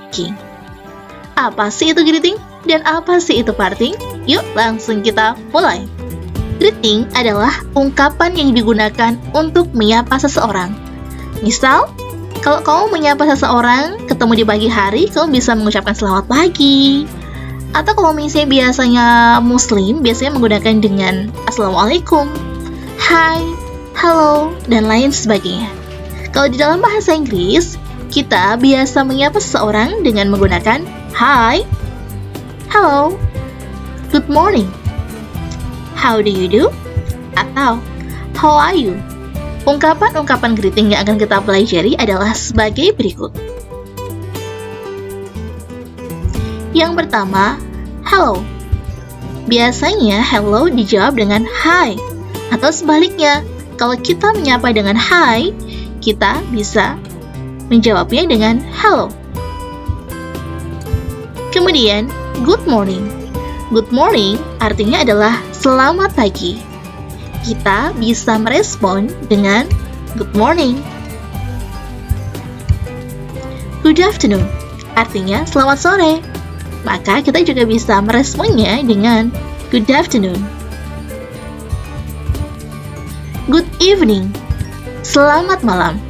parking. Apa sih itu greeting? Dan apa sih itu parting? Yuk langsung kita mulai. Greeting adalah ungkapan yang digunakan untuk menyapa seseorang. Misal, kalau kamu menyapa seseorang, ketemu di pagi hari, kamu bisa mengucapkan selamat pagi. Atau kalau misalnya biasanya muslim, biasanya menggunakan dengan assalamualaikum, hai, halo, dan lain sebagainya. Kalau di dalam bahasa Inggris, kita biasa menyapa seseorang dengan menggunakan hi, hello, good morning, how do you do, atau how are you. Ungkapan-ungkapan greeting yang akan kita pelajari adalah sebagai berikut. Yang pertama, hello. Biasanya hello dijawab dengan hi, atau sebaliknya, kalau kita menyapa dengan hi, kita bisa menjawabnya dengan hello. Kemudian, good morning. Good morning artinya adalah selamat pagi. Kita bisa merespon dengan good morning. Good afternoon artinya selamat sore. Maka kita juga bisa meresponnya dengan good afternoon. Good evening. Selamat malam.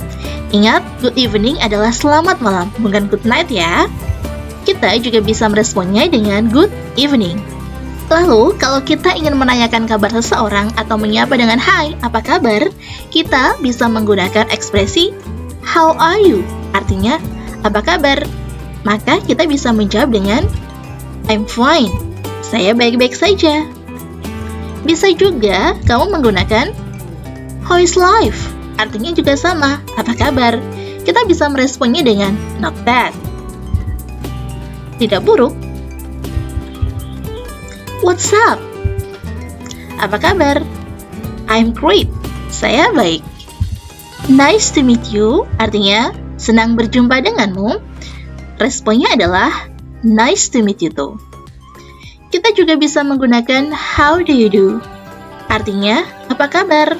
Ingat, good evening adalah selamat malam, bukan good night ya. Kita juga bisa meresponnya dengan good evening. Lalu, kalau kita ingin menanyakan kabar seseorang atau menyapa dengan hai, apa kabar? Kita bisa menggunakan ekspresi how are you? Artinya, apa kabar? Maka kita bisa menjawab dengan I'm fine. Saya baik-baik saja. Bisa juga kamu menggunakan how is life? Artinya juga sama, apa kabar? Kita bisa meresponnya dengan not bad. Tidak buruk. What's up? Apa kabar? I'm great. Saya baik. Nice to meet you, artinya senang berjumpa denganmu. Responnya adalah nice to meet you too. Kita juga bisa menggunakan how do you do? Artinya, apa kabar?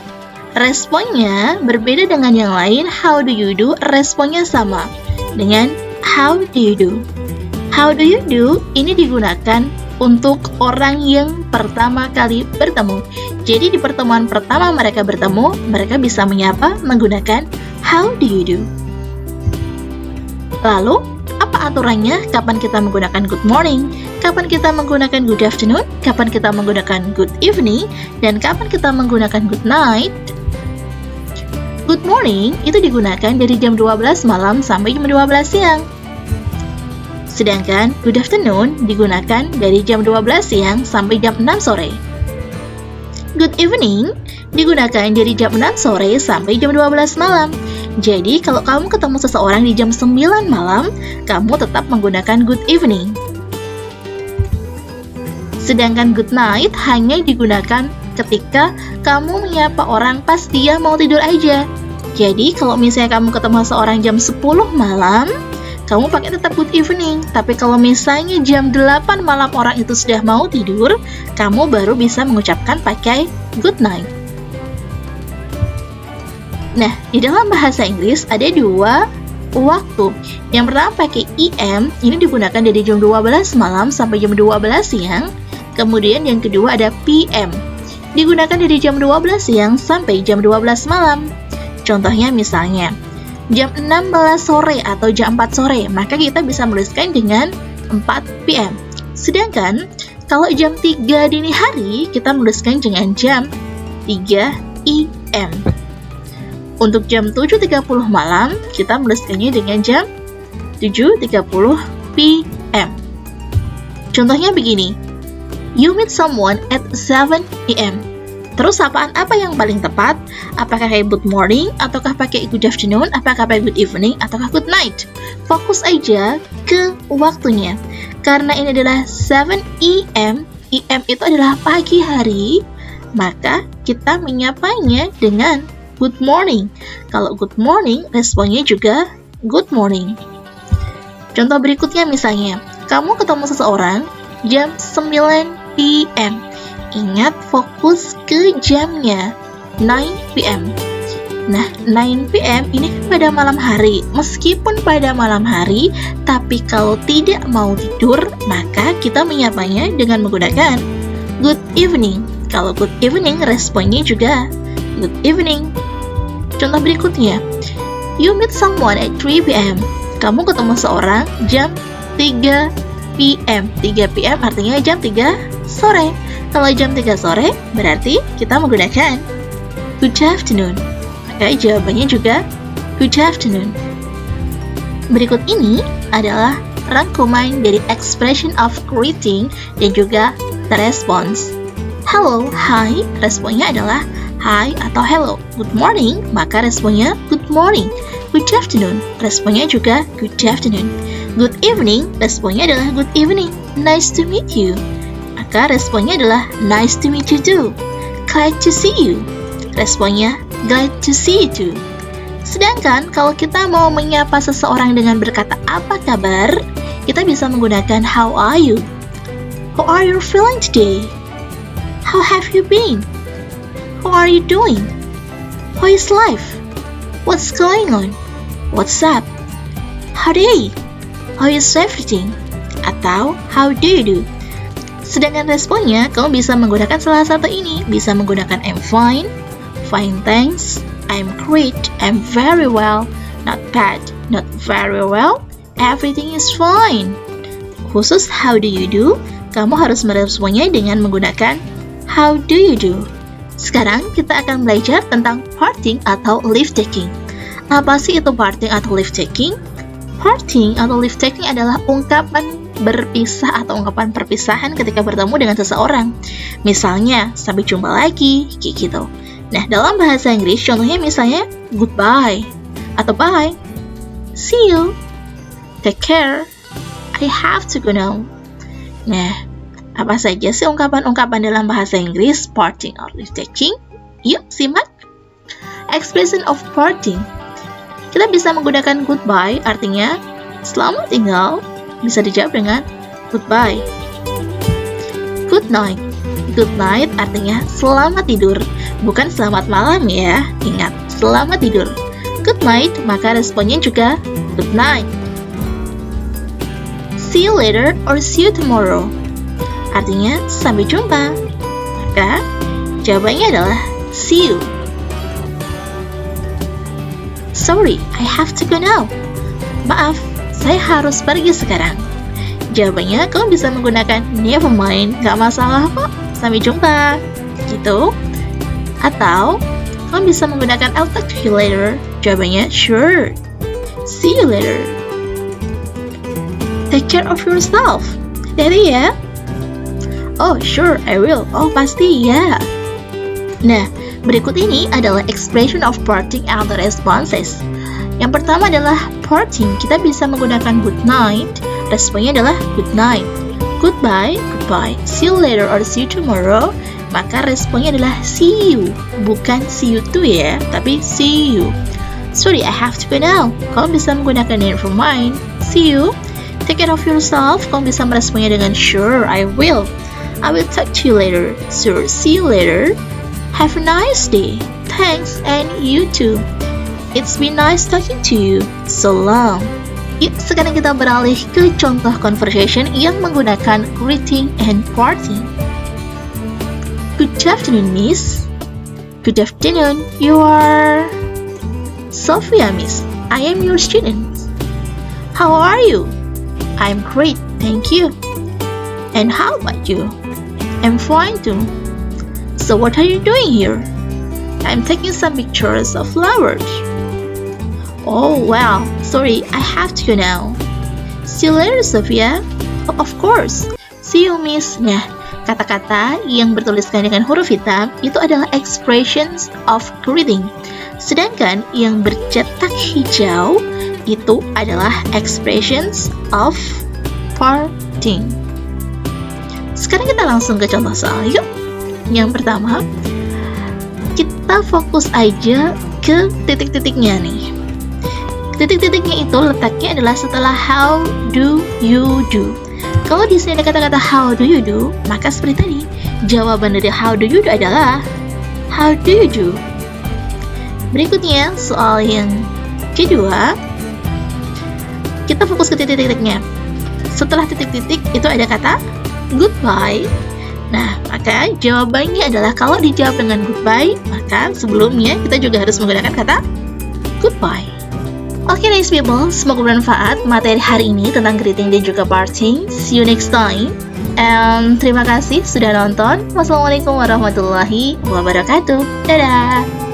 Responnya berbeda dengan yang lain. How do you do? Responnya sama dengan how do you do. How do you do? Ini digunakan untuk orang yang pertama kali bertemu. Jadi di pertemuan pertama mereka bertemu, mereka bisa menyapa menggunakan how do you do. Lalu, apa aturannya? Kapan kita menggunakan good morning? Kapan kita menggunakan good afternoon? Kapan kita menggunakan good evening? Dan kapan kita menggunakan good night? Good morning itu digunakan dari jam 12 malam sampai jam 12 siang. Sedangkan good afternoon digunakan dari jam 12 siang sampai jam 6 sore. Good evening digunakan dari jam 6 sore sampai jam 12 malam. Jadi kalau kamu ketemu seseorang di jam 9 malam, kamu tetap menggunakan good evening. Sedangkan good night hanya digunakan ketika kamu menyapa orang pas dia mau tidur aja. Jadi kalau misalnya kamu ketemu seorang jam 10 malam, kamu pakai tetap good evening. Tapi kalau misalnya jam 8 malam orang itu sudah mau tidur, kamu baru bisa mengucapkan pakai good night. Nah, di dalam bahasa Inggris ada dua waktu. Yang pertama pakai EM, ini digunakan dari jam 12 malam sampai jam 12 siang. Kemudian yang kedua ada PM, digunakan dari jam 12 siang sampai jam 12 malam. Contohnya misalnya, jam 16 sore atau jam 4 sore, maka kita bisa menuliskan dengan 4 PM. Sedangkan, kalau jam 3 dini hari, kita menuliskan dengan jam 3 IM. Untuk jam 7.30 malam, kita menuliskannya dengan jam 7.30 PM. Contohnya begini, you meet someone at 7 AM. Terus sapaan apa yang paling tepat? Apakah pakai good morning, ataukah pakai good afternoon, apakah pakai good evening, ataukah good night? Fokus aja ke waktunya. Karena ini adalah 7 AM, AM itu adalah pagi hari, maka kita menyapanya dengan good morning. Kalau good morning, responnya juga good morning. Contoh berikutnya misalnya, kamu ketemu seseorang jam 9 PM. Ingat, fokus ke jamnya, 9 PM. Nah, 9 p.m. ini kan pada malam hari. Meskipun pada malam hari, tapi kalau tidak mau tidur, maka kita menyapanya dengan menggunakan good evening. Kalau good evening, responnya juga good evening. Contoh berikutnya, you meet someone at 3 p.m. Kamu ketemu seorang jam 3 p.m. 3 p.m. artinya jam 3 sore. Kalau jam 3 sore, berarti kita menggunakan good afternoon. Maka jawabannya juga good afternoon. Berikut ini adalah rangkuman dari expression of greeting dan juga the response. Hello, hi, responnya adalah hi atau hello. Good morning, maka responnya good morning. Good afternoon, responnya juga good afternoon. Good evening, responnya adalah good evening. Nice to meet you, maka responnya adalah nice to meet you too. Glad to see you, responnya glad to see you too. Sedangkan kalau kita mau menyapa seseorang dengan berkata apa kabar, kita bisa menggunakan how are you? How are you feeling today? How have you been? How are you doing? How is life? What's going on? What's up? Howdy? How is everything? Atau how do you do? Sedangkan responnya, kamu bisa menggunakan salah satu ini. Bisa menggunakan I'm fine, fine thanks, I'm great, I'm very well, not bad, not very well, everything is fine. Khusus how do you do, kamu harus meresponnya dengan menggunakan how do you do. Sekarang kita akan belajar tentang parting atau leave taking. Apa sih itu parting atau leave taking? Parting atau leave taking adalah ungkapan berpisah atau ungkapan perpisahan ketika bertemu dengan seseorang. Misalnya, sampai jumpa lagi, kayak gitu. Nah, dalam bahasa Inggris, contohnya misalnya goodbye atau bye, see you, take care, I have to go now. Nah, apa saja sih ungkapan-ungkapan dalam bahasa Inggris parting or leave taking? Yuk, simak. Expression of parting. Kita bisa menggunakan goodbye, artinya selamat tinggal, bisa dijawab dengan goodbye. Good night. Good night artinya selamat tidur, bukan selamat malam ya. Ingat, selamat tidur. Good night, maka responnya juga good night. See you later or see you tomorrow. Artinya sampai jumpa. Maka jawabannya adalah see you. Sorry, I have to go now. Maaf, saya harus pergi sekarang. Jawabannya, kamu bisa menggunakan never mind, gak masalah kok, sampai jumpa, gitu. Atau, kamu bisa menggunakan I'll talk to you later. Jawabannya, sure, see you later. Take care of yourself. Hati-hati ya. Oh, sure, I will. Oh, pasti ya. Nah, berikut ini adalah expression of parting and the responses. Yang pertama adalah parting. Kita bisa menggunakan good night. Responnya adalah good night. Goodbye, goodbye. See you later or see you tomorrow. Maka responnya adalah see you. Bukan see you too ya, tapi see you. Sorry, I have to go now. Kamu bisa menggunakan never mind. See you. Take care of yourself. Kamu bisa meresponnya dengan sure, I will. I will talk to you later. Sure, see you later. Have a nice day. Thanks, and you too. It's been nice talking to you. So long. Yuk, sekarang kita beralih ke contoh conversation yang menggunakan greeting and parting. Good afternoon, miss. Good afternoon. You are Sophia, miss. I am your student. How are you? I'm great, thank you. And how about you? I'm fine too. So what are you doing here? I'm taking some pictures of flowers. Oh, wow. Sorry, I have to go now. See you later, Sophia. Oh, of course. See you, miss. Nah, kata-kata yang bertuliskan dengan huruf hitam itu adalah expressions of greeting. Sedangkan yang bercetak hijau itu adalah expressions of parting. Sekarang kita langsung ke contoh soal yuk. Yang pertama, kita fokus aja ke titik-titiknya nih. Titik-titiknya itu letaknya adalah setelah how do you do. Kalau di sini ada kata-kata how do you do, maka seperti tadi, jawaban dari how do you do adalah how do you do. Berikutnya, soal yang kedua, kita fokus ke titik-titiknya. Setelah titik-titik itu ada kata goodbye. Nah, maka jawabannya adalah kalau dijawab dengan goodbye, maka sebelumnya kita juga harus menggunakan kata goodbye. Oke, nice people, semoga bermanfaat materi hari ini tentang greeting dan juga parting. See you next time. And terima kasih sudah nonton. Wassalamualaikum warahmatullahi wabarakatuh. Dadah.